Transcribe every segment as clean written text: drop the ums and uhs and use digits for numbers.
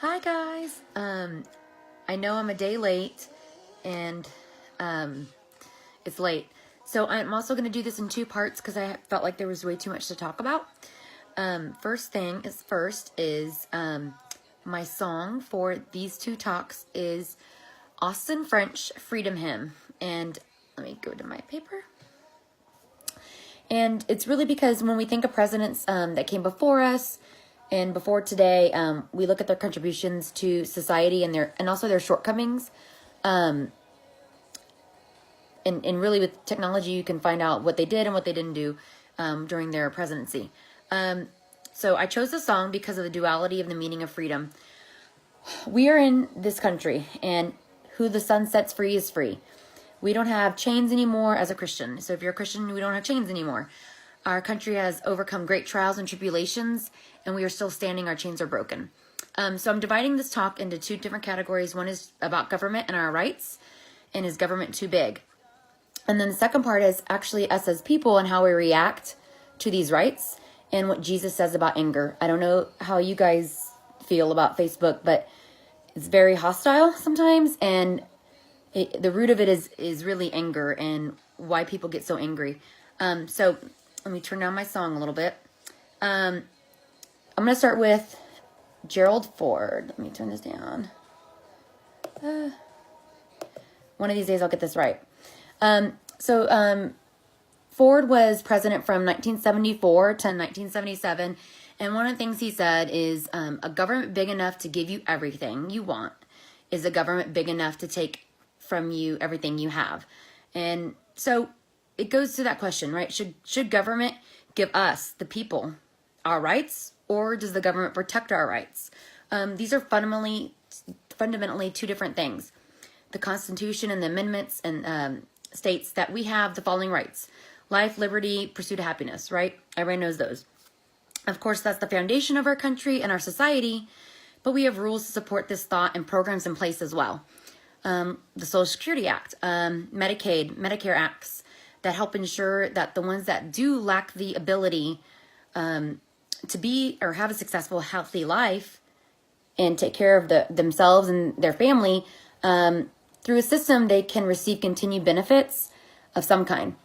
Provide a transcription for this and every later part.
Hi guys. I know I'm a day late and it's late. So I'm also going to do this in two parts because I felt like there was way too much to talk about. First is my song for these two talks is Austin French Freedom Hymn. And let me go to my paper. And it's really because when we think of presidents that came before us and before today, we look at their contributions to society and also their shortcomings. And really with technology, you can find out what they did and what they didn't do during their presidency. So I chose the song because of the duality of the meaning of freedom. We are in this country, and who the sun sets free is free. We don't have chains anymore as a Christian. So if you're a Christian, we don't have chains anymore. Our country has overcome great trials and tribulations, and we are still standing. Our chains are broken. So I'm dividing this talk into two different categories. One is about government and our rights, and is government too big? And then the second part is actually us as people and how we react to these rights and what Jesus says about anger. I don't know how you guys feel about Facebook, but it's very hostile sometimes, and the root of it is really anger and why people get so angry. So let me turn down my song a little bit. I'm going to start with Gerald Ford. Let me turn this down. One of these days I'll get this right. Ford was president from 1974 to 1977. And one of the things he said is a government big enough to give you everything you want is a government big enough to take from you everything you have. And so it goes to that question, right? Should government give us, the people, our rights, or does the government protect our rights? These are fundamentally two different things. The Constitution and the amendments and states that we have the following rights: life, liberty, pursuit of happiness, right? Everybody knows those. Of course, that's the foundation of our country and our society, but we have rules to support this thought and programs in place as well. The Social Security Act, Medicaid, Medicare acts that help ensure that the ones that do lack the ability to be or have a successful, healthy life and take care of themselves and their family, through a system they can receive continued benefits of some kind.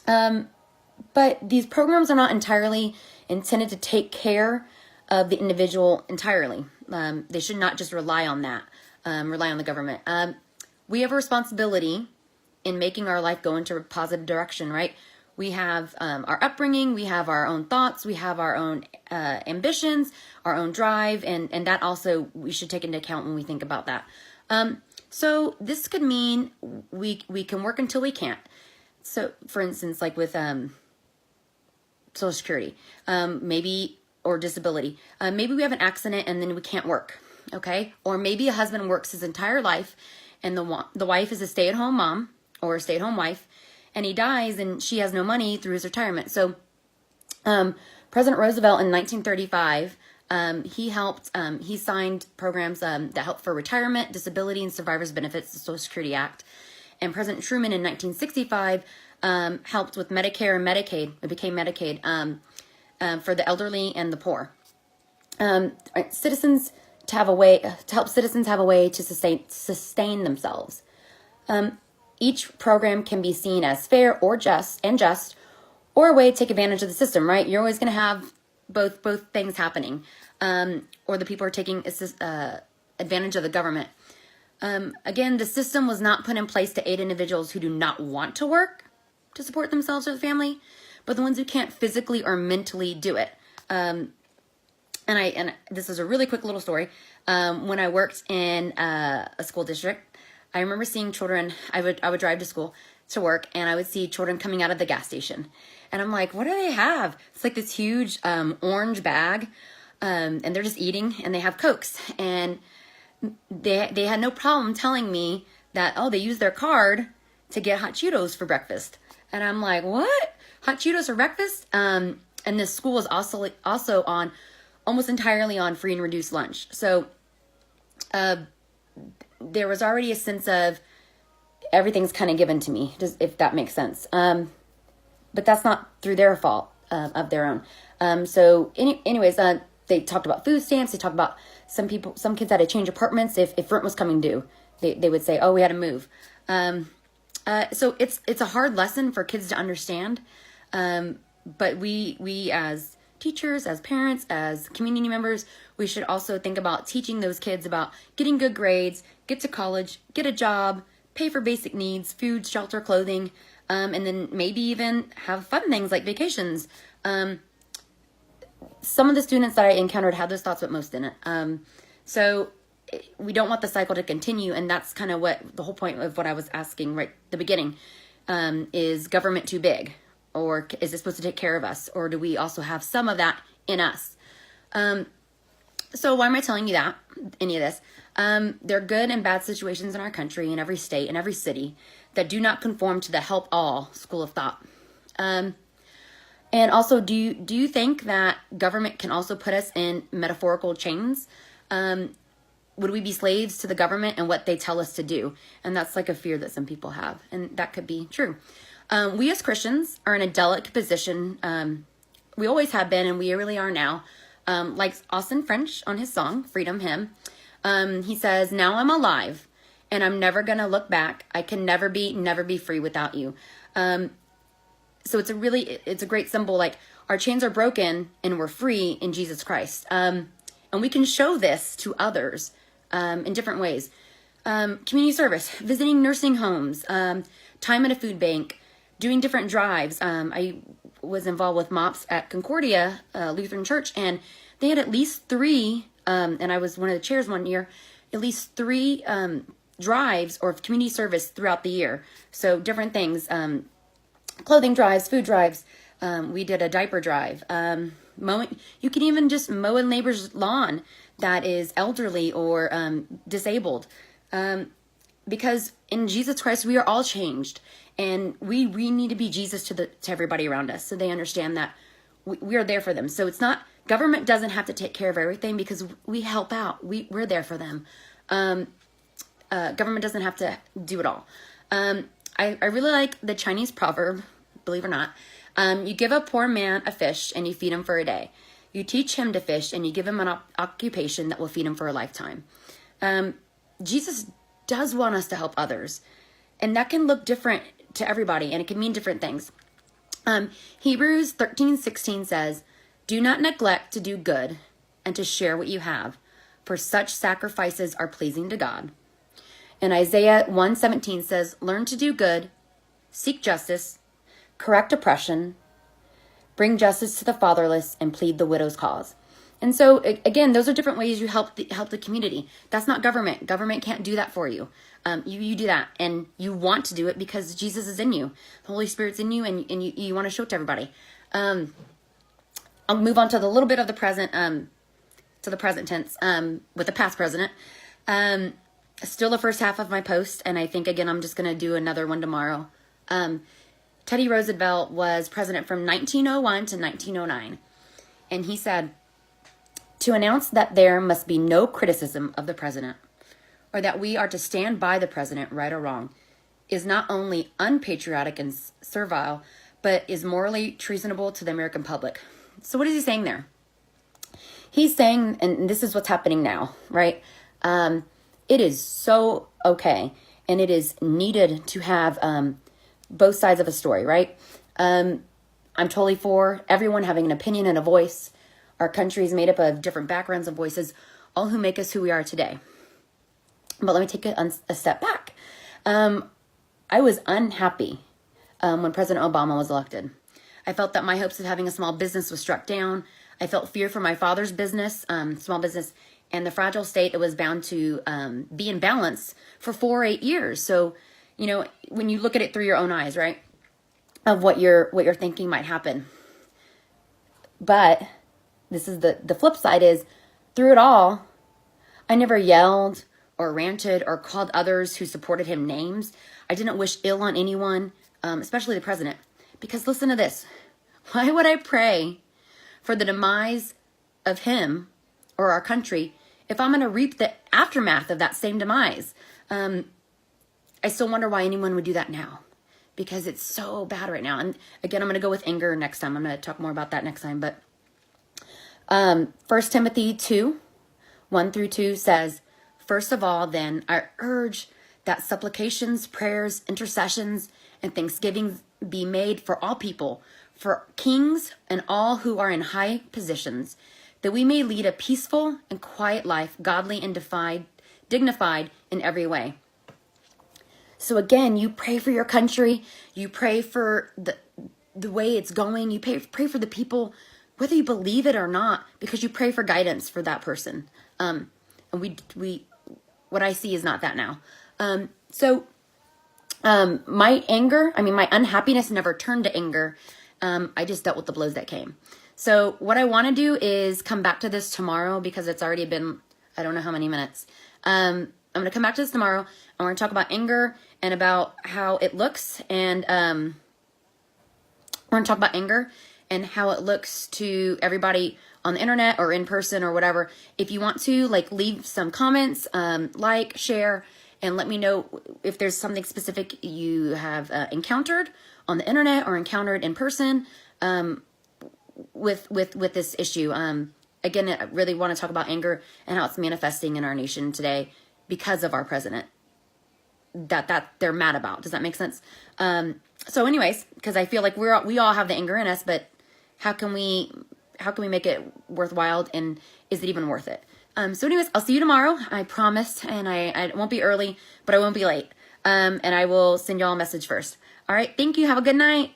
But these programs are not entirely intended to take care of the individual entirely. They should not just rely on that. Rely on the government. We have a responsibility in making our life go into a positive direction, right? We have our upbringing, we have our own thoughts, we have our own ambitions, our own drive, and that also we should take into account when we think about that. So this could mean we can work until we can't. So for instance, like with Social Security, maybe, or disability, maybe we have an accident and then we can't work. Okay. Or maybe a husband works his entire life and the wife is a stay-at-home mom or a stay-at-home wife, and he dies and she has no money through his retirement. So, President Roosevelt in 1935, he signed programs, that help for retirement, disability, and survivors benefits, the Social Security Act. And President Truman in 1965, helped with Medicare and Medicaid. It became Medicaid, for the elderly and the poor. Citizens to help citizens have a way to sustain themselves. Each program can be seen as fair or just, or a way to take advantage of the system, right? You're always going to have both things happening, or the people are taking advantage of the government. Again, the system was not put in place to aid individuals who do not want to work to support themselves or the family, but the ones who can't physically or mentally do it. And this is a really quick little story. When I worked in a school district, I remember seeing children. I would drive to school to work, and I would see children coming out of the gas station, and I'm like, what do they have? It's like this huge orange bag, and they're just eating, and they have Cokes, and they had no problem telling me that, oh, they use their card to get hot Cheetos for breakfast, and I'm like, what? Hot Cheetos for breakfast? And this school was also on almost entirely on free and reduced lunch. So there was already a sense of everything's kind of given to me, just if that makes sense. But that's not through their fault of their own. Anyways, They talked about food stamps. They talked about some kids had to change apartments if rent was coming due. They would say, oh, we had to move. So it's a hard lesson for kids to understand. But we as teachers, as parents, as community members, we should also think about teaching those kids about getting good grades, get to college, get a job, pay for basic needs, food, shelter, clothing, and then maybe even have fun things like vacations. Some of the students that I encountered had those thoughts, but most didn't. So we don't want the cycle to continue, and that's kind of what the whole point of what I was asking right at the beginning. Is government too big? Or is it supposed to take care of us? Or do we also have some of that in us? So why am I telling you that, any of this? There are good and bad situations in our country, in every state, in every city, that do not conform to the help all school of thought. And also, do you think that government can also put us in metaphorical chains? Would we be slaves to the government and what they tell us to do? And that's like a fear that some people have, and that could be true. We as Christians are in a delicate position. We always have been, and we really are now. Like Austin French on his song, Freedom Hymn, he says, now I'm alive, and I'm never going to look back. I can never be free without you. So it's a great symbol. Like, our chains are broken, and we're free in Jesus Christ. And we can show this to others in different ways. Community service, visiting nursing homes, time at a food bank, doing different drives. I was involved with MOPS at Concordia Lutheran Church, and they had at least 3, and I was one of the chairs one year, at least 3 drives or community service throughout the year. So different things, clothing drives, food drives. We did a diaper drive. Mowing. You can even just mow a neighbor's lawn that is elderly or disabled. Because in Jesus Christ, we are all changed. And we need to be Jesus to everybody around us, so they understand that we are there for them. So it's not, government doesn't have to take care of everything, because we help out. We're there for them. Government doesn't have to do it all. I really like the Chinese proverb, believe it or not. You give a poor man a fish and you feed him for a day. You teach him to fish and you give him an occupation that will feed him for a lifetime. Jesus does want us to help others, and that can look different to everybody, and it can mean different things. Hebrews 13:16 says, do not neglect to do good and to share what you have, for such sacrifices are pleasing to God. And Isaiah 1:17 says, learn to do good, seek justice, correct oppression, bring justice to the fatherless, and plead the widow's cause. And so, again, those are different ways you help the community. That's not government. Government can't do that for you. You do that, and you want to do it because Jesus is in you. The Holy Spirit's in you, and you want to show it to everybody. I'll move on to the little bit of the present, to the present tense, with the past president. Still the first half of my post, and I think, again, I'm just going to do another one tomorrow. Teddy Roosevelt was president from 1901 to 1909, and he said, to announce that there must be no criticism of the president, or that we are to stand by the president, right or wrong, is not only unpatriotic and servile, but is morally treasonable to the American public. So what is he saying there? He's saying, and this is what's happening now, right? It is so okay, and it is needed to have both sides of a story, right? I'm totally for everyone having an opinion and a voice. Our country is made up of different backgrounds and voices, all who make us who we are today. But let me take a step back. I was unhappy when President Obama was elected. I felt that my hopes of having a small business was struck down. I felt fear for my father's business, small business, and the fragile state it was bound to be in balance for 4 or 8 years. So, you know, when you look at it through your own eyes, right, of what you're thinking might happen. But this is the flip side is, through it all, I never yelled or ranted or called others who supported him names. I didn't wish ill on anyone, especially the president. Because listen to this. Why would I pray for the demise of him or our country if I'm going to reap the aftermath of that same demise? I still wonder why anyone would do that now, because it's so bad right now. And again, I'm going to go with anger next time. I'm going to talk more about that next time. But 1 Timothy 2, 1 through 2 says, "First of all, then, I urge that supplications, prayers, intercessions, and thanksgivings be made for all people, for kings and all who are in high positions, that we may lead a peaceful and quiet life, godly and dignified in every way." So again, you pray for your country, you pray for the way it's going, you pray for the people, whether you believe it or not, because you pray for guidance for that person. And we what I see is not that now. My anger, my unhappiness never turned to anger. I just dealt with the blows that came. So what I want to do is come back to this tomorrow, because it's already been, I don't know how many minutes. I'm going to come back to this tomorrow. I want to talk about anger and about how it looks. And we're going to talk about anger and how it looks to everybody on the internet or in person or whatever. If you want to, leave some comments, share, and let me know if there's something specific you have encountered on the internet or encountered in person with this issue. Again, I really want to talk about anger and how it's manifesting in our nation today because of our president that they're mad about. Does that make sense? So anyways, because I feel like we all have the anger in us, but how can we make it worthwhile, and is it even worth it? So anyways, I'll see you tomorrow. I promise. And I won't be early, but I won't be late. And I will send y'all a message first. All right. Thank you. Have a good night.